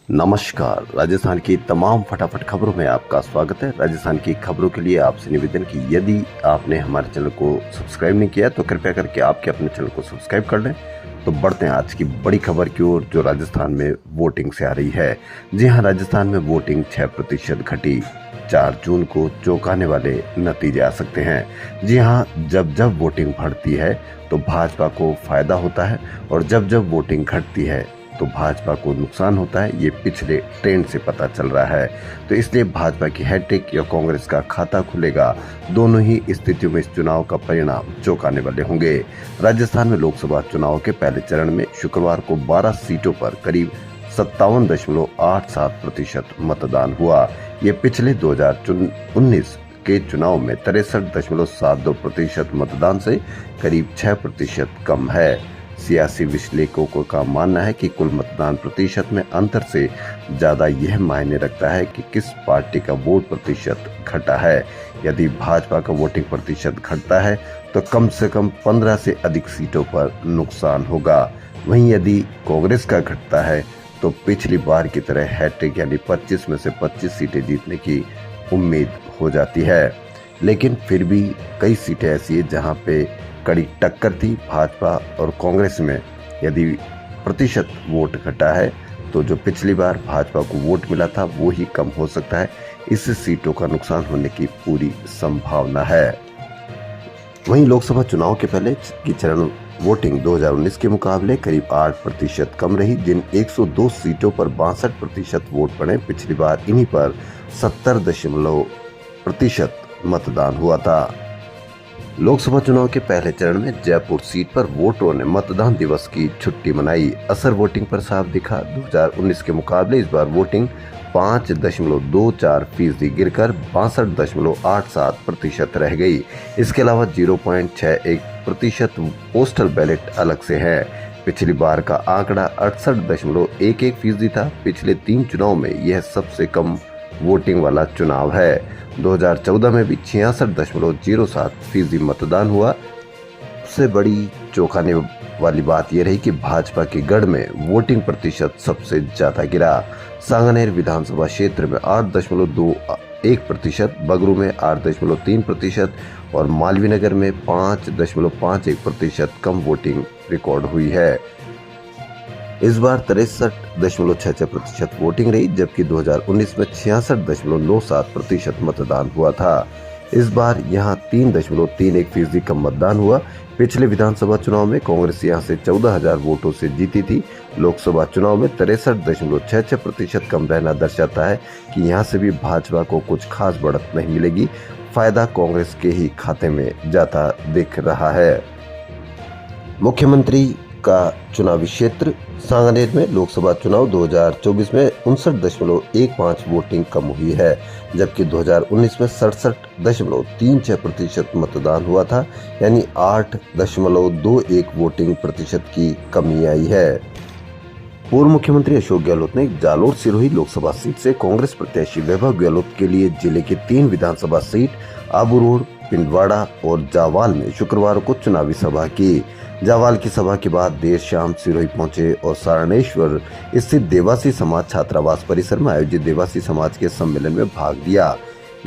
नमस्कार। राजस्थान की तमाम फटाफट खबरों में आपका स्वागत है। राजस्थान की खबरों के लिए आपसे निवेदन कि यदि आपने हमारे चैनल को सब्सक्राइब नहीं किया तो कृपया करके आपके अपने चैनल को सब्सक्राइब कर लें। तो बढ़ते हैं आज की बड़ी खबर की ओर, जो राजस्थान में वोटिंग से आ रही है। जी हां, राजस्थान में वोटिंग 6% घटी। 4 जून को चौंकाने वाले नतीजे आ सकते हैं। जी हां, जब जब वोटिंग बढ़ती है तो भाजपा को फायदा होता है और जब जब वोटिंग घटती है तो भाजपा को नुकसान होता है। ये पिछले ट्रेंड से पता चल रहा है। तो इसलिए भाजपा की हैट्रिक या कांग्रेस का खाता खुलेगा, दोनों ही स्थितियों में इस चुनाव का परिणाम चौंकाने वाले होंगे। राजस्थान में लोकसभा चुनाव के पहले चरण में शुक्रवार को 12 सीटों पर करीब 57.87% मतदान हुआ। ये पिछले 2019 के चुनाव में 63.72% मतदान से करीब 6% कम है। सियासी विश्लेषकों का मानना है कि कुल मतदान प्रतिशत में अंतर से ज्यादा यह मायने रखता है कि किस पार्टी का वोट प्रतिशत घटा है। यदि भाजपा का वोटिंग प्रतिशत घटता है तो कम से कम 15 से अधिक सीटों पर नुकसान होगा। वहीं यदि कांग्रेस का घटता है तो पिछली बार की तरह हैट्रिक यानी 25 में से 25 सीटें जीतने की उम्मीद हो जाती है। लेकिन फिर भी कई सीटें ऐसी है जहां पे कड़ी टक्कर थी भाजपा और कांग्रेस में। यदि प्रतिशत वोट घटा है तो जो पिछली बार भाजपा को वोट मिला था वो ही कम हो सकता है। इससे सीटों का नुकसान होने की पूरी संभावना है। वहीं लोकसभा चुनाव के पहले की चरण वोटिंग 2019 के मुकाबले करीब 8% कम रही। जिन 102 सीटों पर 62% वोट पड़े, पिछली बार इन्हीं पर 70% मतदान हुआ था। लोकसभा चुनाव के पहले चरण में जयपुर सीट पर वोटरों ने मतदान दिवस की छुट्टी मनाई। असर वोटिंग पर साफ दिखा। 2019 के मुकाबले इस बार वोटिंग 5.24% गिरकर 62.87% रह गई। इसके अलावा 0.61% पोस्टल बैलेट अलग से है। पिछली बार का आंकड़ा 68.11% था। पिछले 3 चुनाव में यह सबसे कम वोटिंग वाला चुनाव है। 2014 में भी 66.07% मतदान हुआ। सबसे बड़ी चौंकाने वाली बात यह रही कि भाजपा के गढ़ में वोटिंग प्रतिशत सबसे ज्यादा गिरा। सांगनेर विधानसभा क्षेत्र में 8.21%, बगरू में 8.3% और मालवीय नगर में 5.51% कम वोटिंग रिकॉर्ड हुई है। इस बार 63.66% वोटिंग रही, जबकि 2019 में 66.97% मतदान हुआ था। इस बार यहां 3.31% कम मतदान हुआ। पिछले विधानसभा चुनाव में कांग्रेस यहां से 14,000 वोटों से जीती थी। लोकसभा चुनाव में 63.66% कम रहना दर्शाता है कि यहां से भी भाजपा को कुछ खास बढ़त नहीं मिलेगी। फायदा कांग्रेस के ही खाते में जाता दिख रहा है। मुख्यमंत्री का चुनावी क्षेत्र सांगनेर में लोकसभा चुनाव 2024 में 59.15% वोटिंग कम हुई है, जबकि 2019 में 67.36% मतदान हुआ था, यानी 8.21 वोटिंग प्रतिशत की कमी आई है। पूर्व मुख्यमंत्री अशोक गहलोत ने जालोर सिरोही लोकसभा सीट से कांग्रेस प्रत्याशी वैभव गहलोत के लिए जिले के 3 विधानसभा सीट आबू रोड, पिंडवाड़ा और जावाल में शुक्रवार को चुनावी सभा की। जावाल की सभा के बाद देर शाम सिरोही पहुंचे और सारणेश्वर स्थित देवासी समाज छात्रावास परिसर में आयोजित देवासी समाज के सम्मेलन में भाग लिया।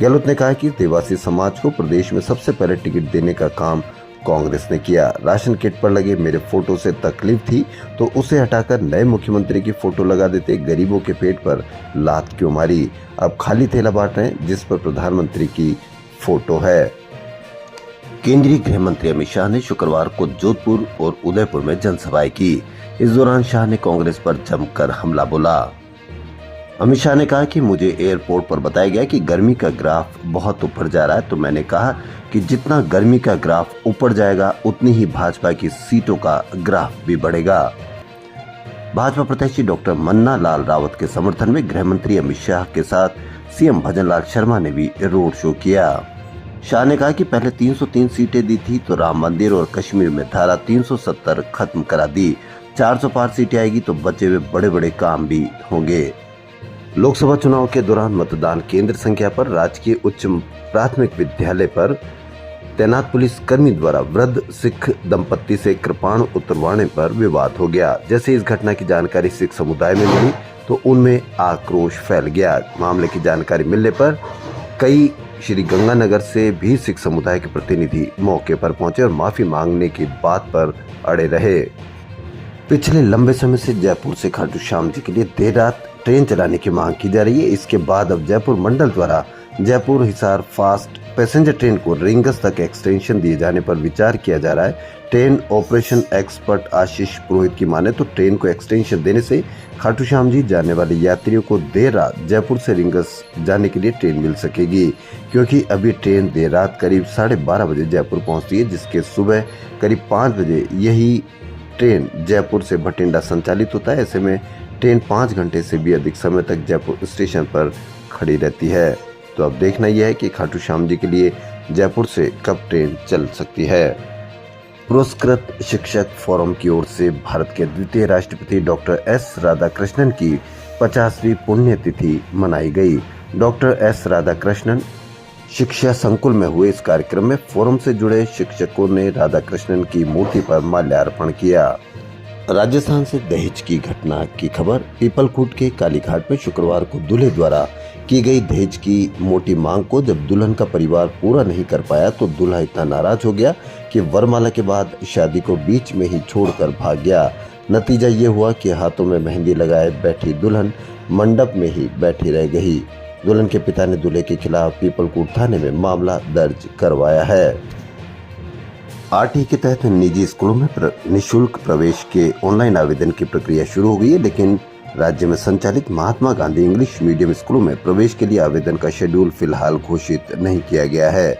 गहलोत ने कहा कि देवासी समाज को प्रदेश में सबसे पहले टिकट देने का काम कांग्रेस ने किया। राशन किट पर लगे मेरे फोटो से तकलीफ थी तो उसे हटाकर नए मुख्यमंत्री की फोटो लगा देते। गरीबों के पेट पर लात क्यों मारी? अब खाली थैला बांट रहे हैं जिस पर प्रधानमंत्री की फोटो है। केंद्रीय गृह मंत्री अमित शाह ने शुक्रवार को जोधपुर और उदयपुर में जनसभाएं की। इस दौरान शाह ने कांग्रेस पर जमकर हमला बोला। अमित शाह ने कहा कि मुझे एयरपोर्ट पर बताया गया कि गर्मी का ग्राफ बहुत ऊपर जा रहा है, तो मैंने कहा कि जितना गर्मी का ग्राफ ऊपर जाएगा उतनी ही भाजपा की सीटों का ग्राफ भी बढ़ेगा। भाजपा प्रत्याशी डॉक्टर मन्ना लाल रावत के समर्थन में गृह मंत्री अमित शाह के साथ सीएम भजनलाल शर्मा ने भी रोड शो किया। शाह ने कहा कि पहले 303 सीटें दी थी तो राम मंदिर और कश्मीर में धारा 370 खत्म करा दी। 400 पार सीटें आएगी तो बचे हुए बड़े बड़े काम भी होंगे। लोकसभा चुनाव के दौरान मतदान केंद्र संख्या पर राजकीय उच्च प्राथमिक विद्यालय पर तैनात पुलिस कर्मी द्वारा वृद्ध सिख दंपत्ति से कृपाण उतरवाने पर विवाद हो गया। जैसे इस घटना की जानकारी सिख समुदाय में मिली तो उनमें आक्रोश फैल गया। मामले की जानकारी मिलने पर कई श्री गंगानगर से भी सिख समुदाय के प्रतिनिधि मौके पर पहुंचे और माफी मांगने की बात पर अड़े रहे। पिछले लंबे समय से जयपुर से खाटू श्याम जी के लिए देर रात ट्रेन चलाने की मांग की जा रही है। इसके बाद अब जयपुर मंडल द्वारा Jaipur Hisar fast passenger train को रिंगस तक एक्सटेंशन दिए जाने पर विचार किया जा रहा है। ट्रेन ऑपरेशन एक्सपर्ट आशीष पुरोहित की माने तो ट्रेन को एक्सटेंशन देने से खाटू श्याम जी जाने वाले यात्रियों को देर रात जयपुर से रिंगस जाने के लिए ट्रेन मिल सकेगी, क्योंकि अभी ट्रेन देर रात करीब 12:30 बजे जयपुर पहुंचती है, जिसके सुबह करीब 5 बजे यही ट्रेन जयपुर से भटिंडा संचालित होता है। ऐसे में ट्रेन 5 घंटे से भी अधिक समय तक जयपुर स्टेशन पर खड़ी रहती है। तो अब देखना यह है कि खाटू श्याम जी के लिए जयपुर से कब ट्रेन चल सकती है। पुरस्कृत शिक्षक फोरम की ओर से भारत के द्वितीय राष्ट्रपति डॉक्टर एस राधाकृष्णन की 50वीं पुण्यतिथि मनाई गई। डॉक्टर एस राधाकृष्णन शिक्षा संकुल में हुए इस कार्यक्रम में फोरम से जुड़े शिक्षकों ने राधाकृष्णन की मूर्ति पर माल्यार्पण किया। राजस्थान से दहेज की घटना की खबर। पीपलकूट के कालीघाट में शुक्रवार को दूल्हे द्वारा की गई दहेज की मोटी मांग को जब दुल्हन का परिवार पूरा नहीं कर पाया तो दूल्हा इतना नाराज हो गया कि वरमाला के बाद शादी को बीच में ही छोड़कर भाग गया। नतीजा ये हुआ कि हाथों में मेहंदी लगाए बैठी दुल्हन मंडप में ही बैठी रह गई। दुल्हन के पिता ने दूल्हे के खिलाफ पीपलकूट थाने में मामला दर्ज करवाया है। आरटीई के तहत निजी स्कूलों में निःशुल्क प्रवेश के ऑनलाइन आवेदन की प्रक्रिया शुरू हो गई है, लेकिन राज्य में संचालित महात्मा गांधी इंग्लिश मीडियम स्कूलों में प्रवेश के लिए आवेदन का शेड्यूल फिलहाल घोषित नहीं किया गया है।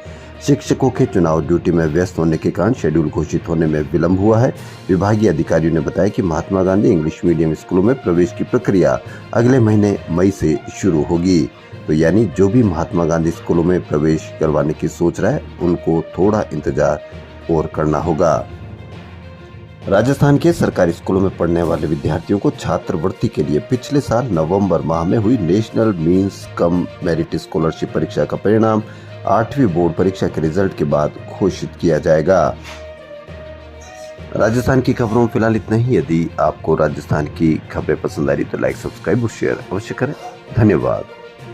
शिक्षकों के चुनाव ड्यूटी में व्यस्त होने के कारण शेड्यूल घोषित होने में विलंब हुआ है। विभागीय अधिकारियों ने बताया कि महात्मा गांधी इंग्लिश मीडियम स्कूलों में प्रवेश की प्रक्रिया अगले महीने मई से शुरू होगी। तो यानी जो भी महात्मा गांधी स्कूलों में प्रवेश करवाने की सोच रहा है उनको थोड़ा इंतजार और करना होगा। राजस्थान के सरकारी स्कूलों में पढ़ने वाले विद्यार्थियों को छात्रवृत्ति के लिए पिछले साल नवंबर माह में हुई national means cum merit scholarship परीक्षा का परिणाम 8वीं बोर्ड परीक्षा के रिजल्ट के बाद घोषित किया जाएगा। राजस्थान की खबरों में फिलहाल इतना ही। यदि आपको राजस्थान की खबरें पसंद आ रही तो लाइक, सब्सक्राइब और शेयर अवश्य करें। धन्यवाद।